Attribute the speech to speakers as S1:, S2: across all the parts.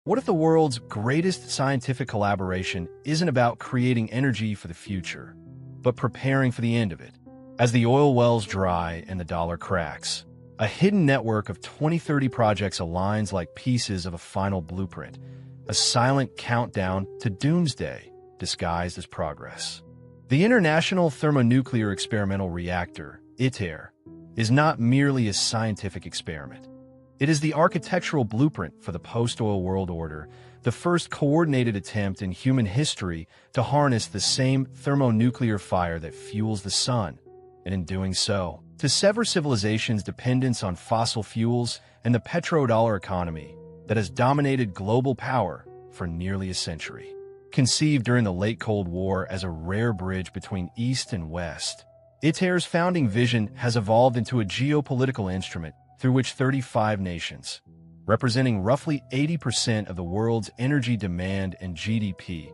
S1: What if the world's greatest scientific collaboration isn't about creating energy for the future, but preparing for the end of it? As the oil wells dry and the dollar cracks, a hidden network of 2030 projects aligns like pieces of a final blueprint, a silent countdown to doomsday disguised as progress. The International Thermonuclear Experimental Reactor, ITER, is not merely a scientific experiment. It is the architectural blueprint for the post-oil world order, the first coordinated attempt in human history to harness the same thermonuclear fire that fuels the sun, and in doing so, to sever civilization's dependence on fossil fuels and the petrodollar economy that has dominated global power for nearly a century. Conceived during the late Cold War as a rare bridge between East and West, ITER's founding vision has evolved into a geopolitical instrument through which 35 nations, representing roughly 80% of the world's energy demand and GDP,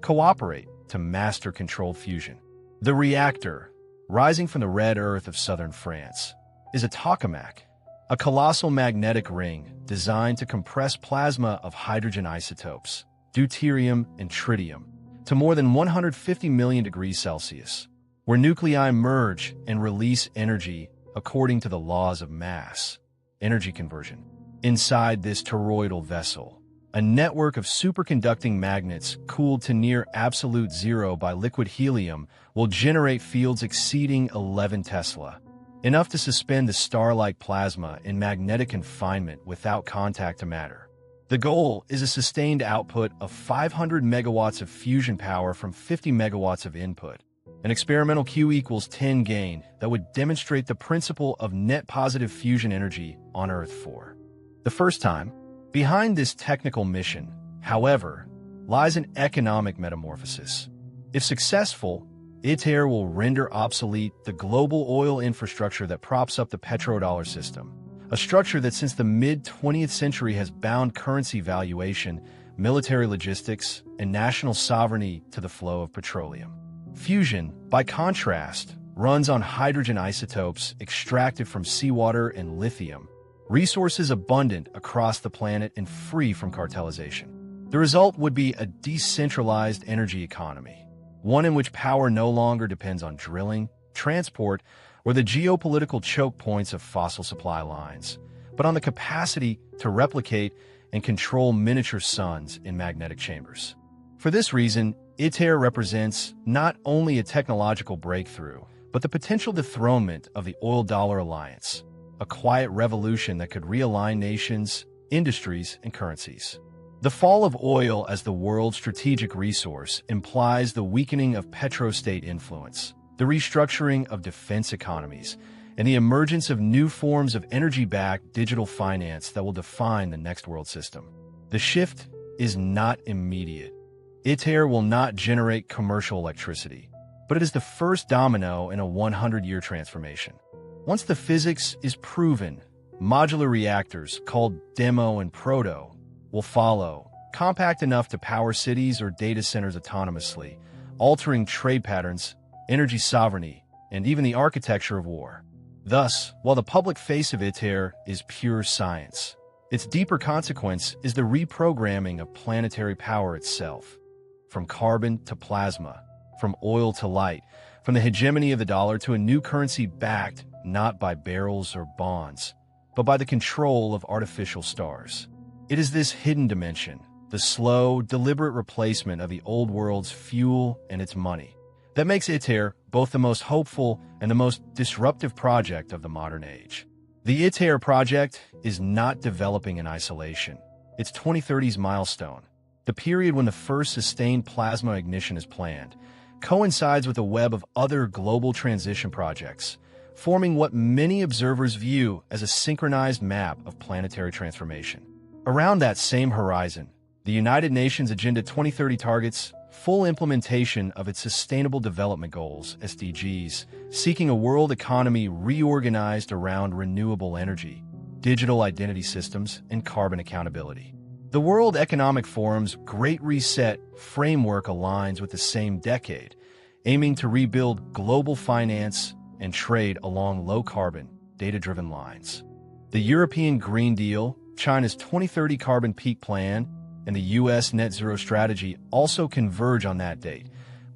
S1: cooperate to master controlled fusion. The reactor, rising from the red earth of southern France, is a tokamak, a colossal magnetic ring designed to compress plasma of hydrogen isotopes, deuterium and tritium, to more than 150 million degrees Celsius, where nuclei merge and release energy according to the laws of mass energy conversion. Inside this toroidal vessel, a network of superconducting magnets cooled to near absolute zero by liquid helium will generate fields exceeding 11 Tesla, enough to suspend the star-like plasma in magnetic confinement without contact to matter. The goal is a sustained output of 500 megawatts of fusion power from 50 megawatts of input, an experimental Q equals 10 gain that would demonstrate the principle of net positive fusion energy on Earth for the first time. Behind this technical mission, however, lies an economic metamorphosis. If successful, ITER will render obsolete the global oil infrastructure that props up the petrodollar system, a structure that since the mid-20th century has bound currency valuation, military logistics, and national sovereignty to the flow of petroleum. Fusion, by contrast, runs on hydrogen isotopes extracted from seawater and lithium, resources abundant across the planet and free from cartelization. The result would be a decentralized energy economy, one in which power no longer depends on drilling, transport, or the geopolitical choke points of fossil supply lines, but on the capacity to replicate and control miniature suns in magnetic chambers. For this reason, ITER represents not only a technological breakthrough, but the potential dethronement of the oil-dollar alliance, a quiet revolution that could realign nations, industries, and currencies. The fall of oil as the world's strategic resource implies the weakening of petrostate influence, the restructuring of defense economies, and the emergence of new forms of energy-backed digital finance that will define the next world system. The shift is not immediate. ITER will not generate commercial electricity, but it is the first domino in a 100-year transformation. Once the physics is proven, modular reactors called Demo and Proto will follow, compact enough to power cities or data centers autonomously, altering trade patterns, energy sovereignty, and even the architecture of war. Thus, while the public face of ITER is pure science, its deeper consequence is the reprogramming of planetary power itself. From carbon to plasma, from oil to light, from the hegemony of the dollar to a new currency backed not by barrels or bonds, but by the control of artificial stars. It is this hidden dimension, the slow, deliberate replacement of the old world's fuel and its money, that makes ITER both the most hopeful and the most disruptive project of the modern age. The ITER project is not developing in isolation. Its 2030's milestone, the period when the first sustained plasma ignition is planned, coincides with a web of other global transition projects, forming what many observers view as a synchronized map of planetary transformation. Around that same horizon, the United Nations Agenda 2030 targets full implementation of its Sustainable Development Goals, SDGs, seeking a world economy reorganized around renewable energy, digital identity systems, and carbon accountability. The World Economic Forum's Great Reset framework aligns with the same decade, aiming to rebuild global finance and trade along low-carbon, data-driven lines. The European Green Deal, China's 2030 carbon peak plan, and the U.S. net zero strategy also converge on that date,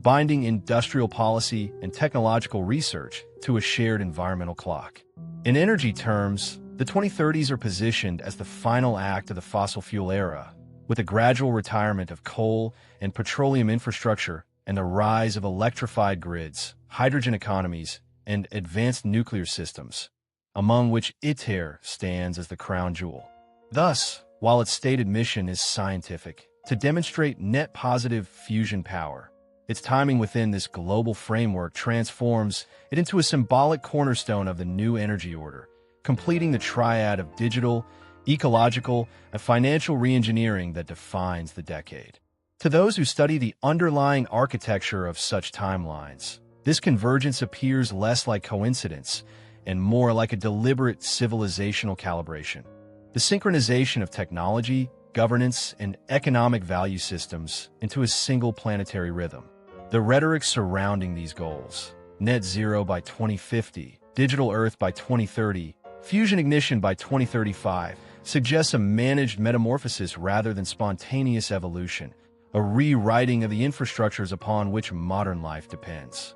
S1: binding industrial policy and technological research to a shared environmental clock. In energy terms, the 2030s are positioned as the final act of the fossil fuel era, with a gradual retirement of coal and petroleum infrastructure and the rise of electrified grids, hydrogen economies, and advanced nuclear systems, among which ITER stands as the crown jewel. Thus, while its stated mission is scientific, to demonstrate net positive fusion power, its timing within this global framework transforms it into a symbolic cornerstone of the new energy order, completing the triad of digital, ecological, and financial reengineering that defines the decade. To those who study the underlying architecture of such timelines, this convergence appears less like coincidence and more like a deliberate civilizational calibration. The synchronization of technology, governance, and economic value systems into a single planetary rhythm. The rhetoric surrounding these goals, net zero by 2050, digital Earth by 2030, fusion ignition by 2035, suggests a managed metamorphosis rather than spontaneous evolution, a rewriting of the infrastructures upon which modern life depends.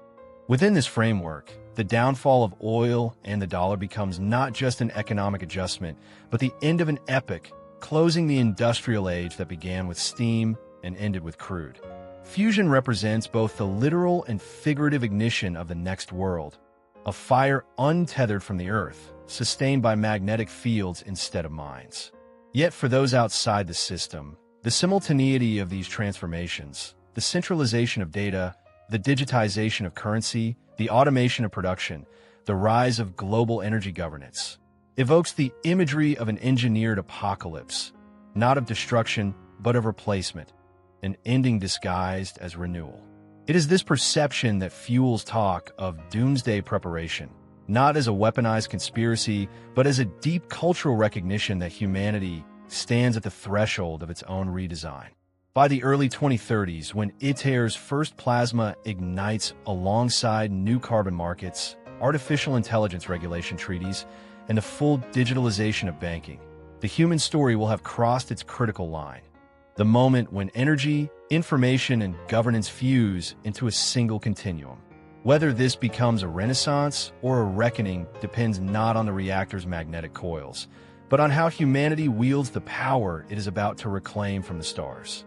S1: Within this framework, the downfall of oil and the dollar becomes not just an economic adjustment, but the end of an epoch, closing the industrial age that began with steam and ended with crude. Fusion represents both the literal and figurative ignition of the next world, a fire untethered from the earth, sustained by magnetic fields instead of mines. Yet for those outside the system, the simultaneity of these transformations, the centralization of data, the digitization of currency, the automation of production, the rise of global energy governance, evokes the imagery of an engineered apocalypse, not of destruction, but of replacement, an ending disguised as renewal. It is this perception that fuels talk of doomsday preparation, not as a weaponized conspiracy, but as a deep cultural recognition that humanity stands at the threshold of its own redesign. By the early 2030s, when ITER's first plasma ignites alongside new carbon markets, artificial intelligence regulation treaties, and the full digitalization of banking, the human story will have crossed its critical line. The moment when energy, information, and governance fuse into a single continuum. Whether this becomes a renaissance or a reckoning depends not on the reactor's magnetic coils, but on how humanity wields the power it is about to reclaim from the stars.